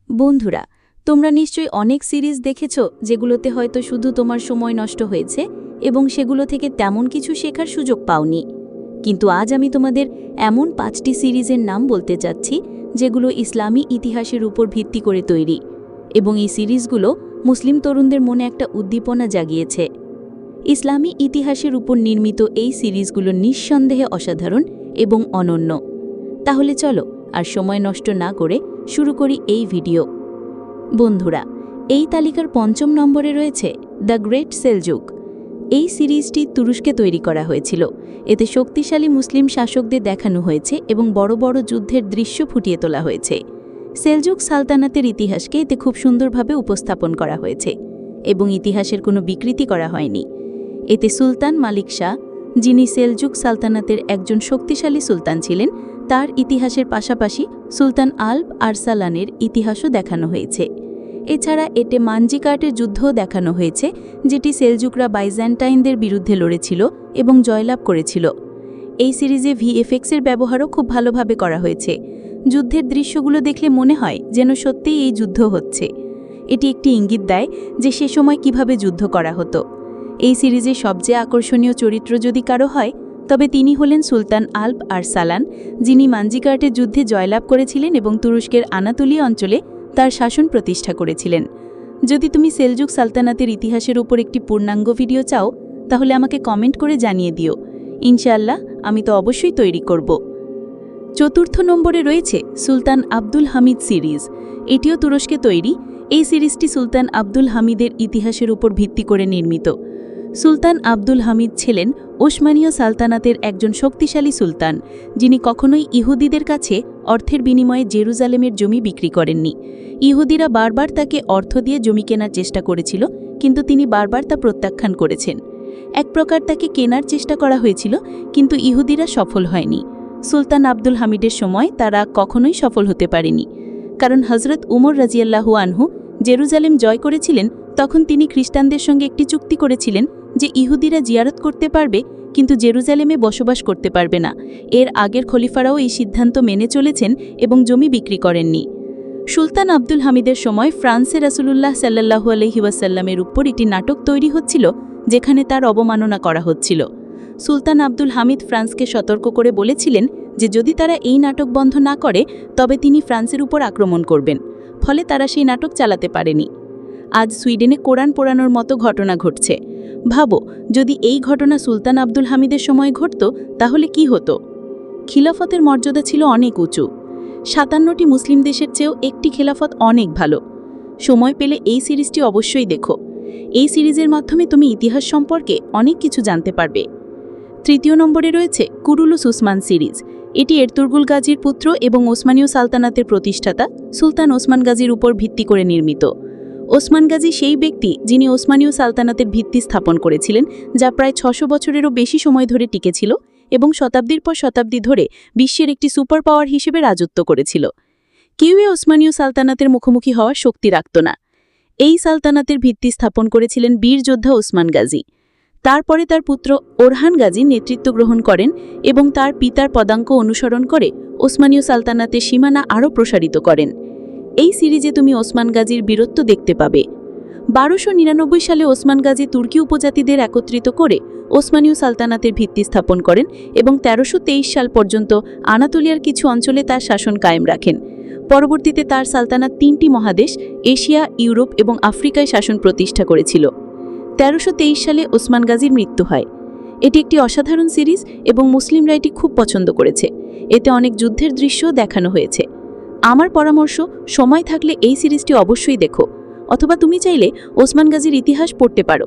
বন্ধুরা, তোমরা নিশ্চয়ই অনেক সিরিজ দেখেছ যেগুলোতে হয়তো শুধু তোমার সময় নষ্ট হয়েছে এবং সেগুলো থেকে তেমন কিছু শেখার সুযোগ পাওনি। কিন্তু আজ আমি তোমাদের এমন 5টি সিরিজের নাম বলতে চাচ্ছি যেগুলো ইসলামী ইতিহাসের উপর ভিত্তি করে তৈরি, এবং এই সিরিজগুলো মুসলিম তরুণদের মনে একটা উদ্দীপনা জাগিয়েছে। ইসলামী ইতিহাসের উপর নির্মিত এই সিরিজগুলো নিঃসন্দেহে অসাধারণ এবং অনন্য। তাহলে চলো আর সময় নষ্ট না করে শুরু করি এই ভিডিও। বন্ধুরা, এই তালিকার 5ম নম্বরে রয়েছে দ্য গ্রেট সেলজুক। এই সিরিজটি তুরস্কে তৈরি করা হয়েছিল। এতে শক্তিশালী মুসলিম শাসকদের দেখানো হয়েছে এবং বড় বড় যুদ্ধের দৃশ্য ফুটিয়ে তোলা হয়েছে। সেলজুক সালতানাতের ইতিহাসকে এতে খুব সুন্দরভাবে উপস্থাপন করা হয়েছে এবং ইতিহাসের কোনো বিকৃতি করা হয়নি। এতে সুলতান মালিক শাহ, যিনি সেলজুক সালতানাতের একজন শক্তিশালী সুলতান ছিলেন, তার ইতিহাসের পাশাপাশি সুলতান আল্প আরসালানের ইতিহাসও দেখানো হয়েছে। এছাড়া এতে মানজিকার্টের যুদ্ধও দেখানো হয়েছে, যেটি সেলজুকরা বাইজেন্টাইনদের বিরুদ্ধে লড়েছিল এবং জয়লাভ করেছিল। এই সিরিজে ভিএফএক্সের ব্যবহারও খুব ভালোভাবে করা হয়েছে। যুদ্ধের দৃশ্যগুলো দেখলে মনে হয় যেন সত্যিই এই যুদ্ধ হচ্ছে। এটি একটি ইঙ্গিত দেয় যে সে সময় কিভাবে যুদ্ধ করা হতো। এই সিরিজে সবচেয়ে আকর্ষণীয় চরিত্র যদি কারো হয়, তবে তিনি হলেন সুলতান আল্প আরসালান, যিনি মানজিকার্টের যুদ্ধে জয়লাভ করেছিলেন এবং তুরস্কের আনাতোলিয়া অঞ্চলে তার শাসন প্রতিষ্ঠা করেছিলেন। যদি তুমি সেলজুক সালতানাতের ইতিহাসের উপর একটি পূর্ণাঙ্গ ভিডিও চাও, তাহলে আমাকে কমেন্ট করে জানিয়ে দিও। ইনশাআল্লাহ আমি তো অবশ্যই তৈরি করব। 4র্থ নম্বরে রয়েছে সুলতান আব্দুল হামিদ সিরিজ। এটিও তুরস্কে তৈরি। এই সিরিজটি সুলতান আব্দুল হামিদের ইতিহাসের উপর ভিত্তি করে নির্মিত। সুলতান আব্দুল হামিদ ছিলেন ওসমানীয় সালতানাতের একজন শক্তিশালী সুলতান, যিনি কখনোই ইহুদিদের কাছে অর্থের বিনিময়ে জেরুজালেমের জমি বিক্রি করেননি। ইহুদিরা বারবার তাকে অর্থ দিয়ে জমি কেনার চেষ্টা করেছিল, কিন্তু তিনি বারবার তা প্রত্যাখ্যান করেছেন। এক প্রকার তাকে কেনার চেষ্টা করা হয়েছিল, কিন্তু ইহুদিরা সফল হয়নি। সুলতান আব্দুল হামিদের সময় তারা কখনোই সফল হতে পারেনি, কারণ হজরত উমর রাজিয়াল্লাহু আনহু জেরুজালেম জয় করেছিলেন। তখন তিনি খ্রিস্টানদের সঙ্গে একটি চুক্তি করেছিলেন যে ইহুদিরা জিয়ারত করতে পারবে, কিন্তু জেরুজালেমে বসবাস করতে পারবে না। এর আগের খলিফারাও এই সিদ্ধান্ত মেনে চলেছেন এবং জমি বিক্রি করেননি। সুলতান আব্দুল হামিদের সময় ফ্রান্সে রাসূলুল্লাহ সাল্লাল্লাহু আলাইহি ওয়াসাল্লামের উপর একটি নাটক তৈরি হচ্ছিল, যেখানে তার অবমাননা করা হচ্ছিল। সুলতান আব্দুল হামিদ ফ্রান্সকে সতর্ক করে বলেছিলেন যে যদি তারা এই নাটক বন্ধ না করে, তবে তিনি ফ্রান্সের উপর আক্রমণ করবেন। ফলে তারা সেই নাটক চালাতে পারেনি। আজ সুইডেনে কোরআন পোড়ানোর মতো ঘটনা ঘটছে। ভাবো, যদি এই ঘটনা সুলতান আব্দুল হামিদের সময় ঘটত, তাহলে কি হতো? খিলাফতের মর্যাদা ছিল অনেক উঁচু। 57টি মুসলিম দেশের চেয়েও একটি খেলাফত অনেক ভালো। সময় পেলে এই সিরিজটি অবশ্যই দেখো। এই সিরিজের মাধ্যমে তুমি ইতিহাস সম্পর্কে অনেক কিছু জানতে পারবে। 3য় নম্বরে রয়েছে কুরুলুস উসমান সিরিজ। এটি এরতুগরুল গাজীর পুত্র এবং ওসমানীয় সালতানাতের প্রতিষ্ঠাতা সুলতান ওসমান গাজীর উপর ভিত্তি করে নির্মিত। ওসমান গাজী সেই ব্যক্তি যিনি ওসমানীয় সালতানাতের ভিত্তি স্থাপন করেছিলেন, যা প্রায় 600 বছরেরও বেশি সময় ধরে টিকেছিল এবং শতাব্দীর পর শতাব্দী ধরে বিশ্বের একটি সুপার পাওয়ার হিসেবে রাজত্ব করেছিল। কেউই ওসমানীয় সালতানাতের মুখোমুখি হওয়ার শক্তি রাখত না। এই সালতানাতের ভিত্তি স্থাপন করেছিলেন বীর যোদ্ধা ওসমান গাজী। তারপরে তার পুত্র ওরহান গাজী নেতৃত্ব গ্রহণ করেন এবং তার পিতার পদাঙ্ক অনুসরণ করে ওসমানীয় সালতানাতের সীমানা আরও প্রসারিত করেন। এই সিরিজে তুমি ওসমান গাজীর বীরত্ব দেখতে পাবে। 1299 সালে ওসমান গাজী তুর্কি উপজাতিদের একত্রিত করে ওসমানীয় সালতানাতের ভিত্তি স্থাপন করেন এবং 1323 সাল পর্যন্ত আনাতোলিয়ার কিছু অঞ্চলে তার শাসন কায়েম রাখেন। পরবর্তীতে তার সালতানাত 3টি মহাদেশ এশিয়া, ইউরোপ এবং আফ্রিকায় শাসন প্রতিষ্ঠা করেছিল। 1323 সালে ওসমান গাজীর মৃত্যু হয়। এটি একটি অসাধারণ সিরিজ এবং মুসলিমরা এটি খুব পছন্দ করেছে। এতে অনেক যুদ্ধের দৃশ্যও দেখানো হয়েছে। আমার পরামর্শ, সময় থাকলে এই সিরিজটি অবশ্যই দেখো, অথবা তুমি চাইলে ওসমান গাজীর ইতিহাস পড়তে পারো।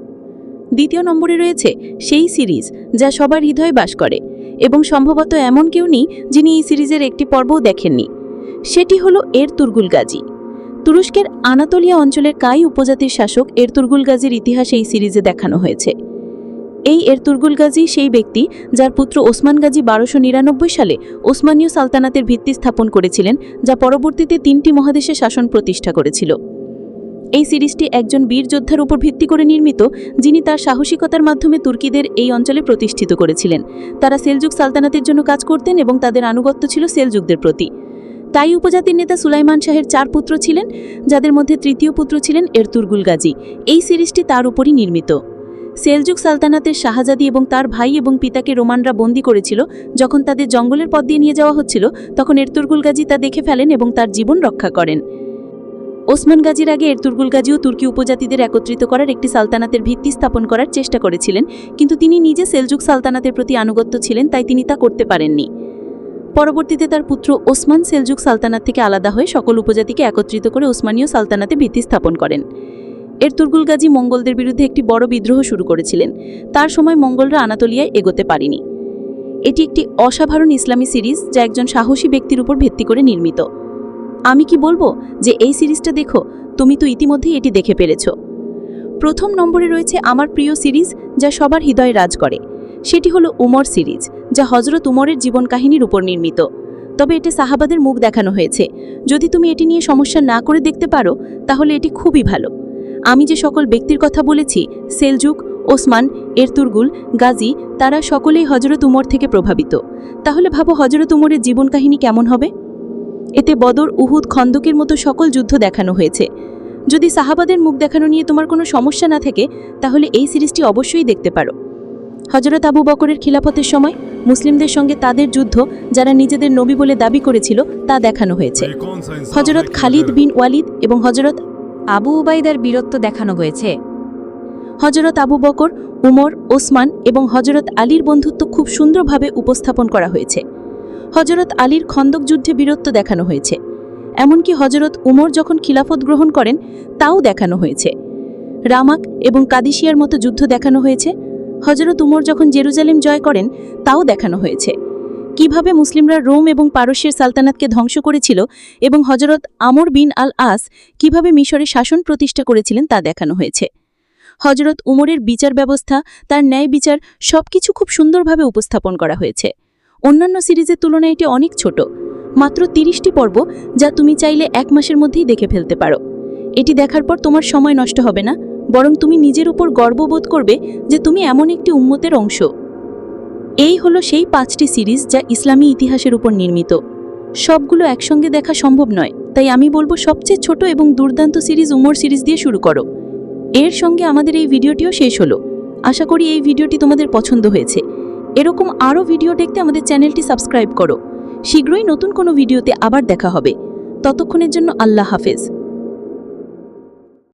2য় নম্বরে রয়েছে সেই সিরিজ যা সবার হৃদয়ে বাস করে এবং সম্ভবত এমন কেউ নেই যিনি এই সিরিজের একটি পর্বও দেখেননি। সেটি হলো এরতুগরুল গাজী। তুরস্কের আনাতোলিয়া অঞ্চলের কাই উপজাতির শাসক এরতুগরুল গাজীর ইতিহাস এই সিরিজে দেখানো হয়েছে। এই এরতুগরুল গাজী সেই ব্যক্তি যার পুত্র ওসমান গাজী 1299 সালে ওসমানীয় সালতানাতের ভিত্তি স্থাপন করেছিলেন, যা পরবর্তীতে 3টি মহাদেশে শাসন প্রতিষ্ঠা করেছিল। এই সিরিজটি একজন বীর যোদ্ধার উপর ভিত্তি করে নির্মিত, যিনি তার সাহসিকতার মাধ্যমে তুর্কিদের এই অঞ্চলে প্রতিষ্ঠিত করেছিলেন। তারা সেলজুক সালতানাতের জন্য কাজ করতেন এবং তাদের আনুগত্য ছিল সেলজুকদের প্রতি। তাই উপজাতির নেতা সুলাইমান শাহের 4 পুত্র ছিলেন, যাদের মধ্যে তৃতীয় পুত্র ছিলেন এরতুরগুল গাজী। এই সিরিজটি তার উপরই নির্মিত। সেলজুক সালতানাতের শাহজাদি এবং তার ভাই এবং পিতাকে রোমানরা বন্দী করেছিল। যখন তাদের জঙ্গলের পথ দিয়ে নিয়ে যাওয়া হচ্ছিল, তখন এরতুরগুল গাজী তা দেখে ফেলেন এবং তার জীবন রক্ষা করেন। ওসমান গাজীর আগে এরতুরগুল গাজীও তুর্কি উপজাতিদের একত্রিত করার একটি সালতানাতের ভিত্তি স্থাপন করার চেষ্টা করেছিলেন, কিন্তু তিনি নিজে সেলজুক সালতানাতের প্রতি আনুগত্য ছিলেন, তাই তিনি তা করতে পারেননি। পরবর্তীতে তার পুত্র ওসমান সেলজুক সালতানাত থেকে আলাদা হয়ে সকল উপজাতিকে একত্রিত করে ওসমানীয় সালতানাতে ভিত্তি স্থাপন করেন। এরতুরগুল গাজী মঙ্গলদের বিরুদ্ধে একটি বড় বিদ্রোহ শুরু করেছিলেন। তার সময় মঙ্গলরা আনাতোলিয়ায় এগোতে পারেনি। এটি একটি অসাধারণ ইসলামী সিরিজ, যা একজন সাহসী ব্যক্তির উপর ভিত্তি করে নির্মিত। আমি কি বলবো যে এই সিরিজটা দেখো, তুমি তো ইতিমধ্যেই এটি দেখে পেরেছ। প্রথম নম্বরে রয়েছে আমার প্রিয় সিরিজ, যা সবার হৃদয়ে রাজ করে। সেটি হলো উমর সিরিজ, যা হযরত উমরের জীবন কাহিনীর উপর নির্মিত। তবে এতে সাহাবাদের মুখ দেখানো হয়েছে। যদি তুমি এটি নিয়ে সমস্যা না করে দেখতে পারো, তাহলে এটি খুবই ভালো। আমি যে সকল ব্যক্তির কথা বলেছি, সেলজুক, ওসমান, এরতুরগুল, গাজী, তারা সকলেই হযরত উমর থেকে প্রভাবিত। তাহলে ভাবো হযরত উমরের জীবন কাহিনী কেমন হবে। এতে বদর, উহুদ, খন্দকের মতো সকল যুদ্ধ দেখানো হয়েছে। যদি সাহাবাদের মুখ দেখানো নিয়ে তোমার কোনো সমস্যা না থাকে, তাহলে এই সিরিজটি অবশ্যই দেখতে পারো। হযরত আবু বকরের খিলাফতের সময় মুসলিমদের সঙ্গে তাদের যুদ্ধ, যারা নিজেদের নবী বলে দাবি করেছিল, তা দেখানো হয়েছে। হযরত খালিদ বিন ওয়ালিদ এবং হযরত আবু উবাইদার বীরত্ব দেখানো হয়েছে। হযরত আবু বকর, উমর, ওসমান এবং হযরত আলীর বন্ধুত্ব খুব সুন্দরভাবে উপস্থাপন করা হয়েছে। হযরত আলীর খন্দক যুদ্ধে বীরত্ব দেখানো হয়েছে। এমনকি হযরত উমর যখন খিলাফত গ্রহণ করেন, তাও দেখানো হয়েছে। রামাক এবং কাদিসিয়ার মতো যুদ্ধ দেখানো হয়েছে। হযরত উমর যখন জেরুজালেম জয় করেন, তাও দেখানো হয়েছে। কিভাবে মুসলিমরা রোম এবং পারস্যের সালতানাতকে ধ্বংস করেছিল এবং হযরত আমর বিন আল আস কিভাবে মিশরে শাসন প্রতিষ্ঠা করেছিলেন, তা দেখানো হয়েছে। হযরত উমরের বিচার ব্যবস্থা, তার ন্যায় বিচার, সবকিছু খুব সুন্দরভাবে উপস্থাপন করা হয়েছে। অন্যান্য সিরিজের তুলনায় এটি অনেক ছোট, মাত্র 30টি পর্ব, যা তুমি চাইলে 1 মাসের মধ্যেই দেখে ফেলতে পারো। এটি দেখার পর তোমার সময় নষ্ট হবে না, বরং তুমি নিজের উপর গর্ববোধ করবে যে তুমি এমন একটি উম্মতের অংশ। এই হলো সেই 5টি সিরিজ যা ইসলামী ইতিহাসের উপর নির্মিত। সবগুলো একসঙ্গে দেখা সম্ভব নয়, তাই আমি বলবো সবচেয়ে ছোট এবং দুর্দান্ত সিরিজ উমর সিরিজ দিয়ে শুরু করো। এর সঙ্গে আমাদের এই ভিডিওটিও শেষ হলো। আশা করি এই ভিডিওটি তোমাদের পছন্দ হয়েছে। এরকম আরও ভিডিও দেখতে আমাদের চ্যানেলটি সাবস্ক্রাইব করো। শীঘ্রই নতুন কোনো ভিডিওতে আবার দেখা হবে। ততক্ষণের জন্য আল্লাহ হাফেজ।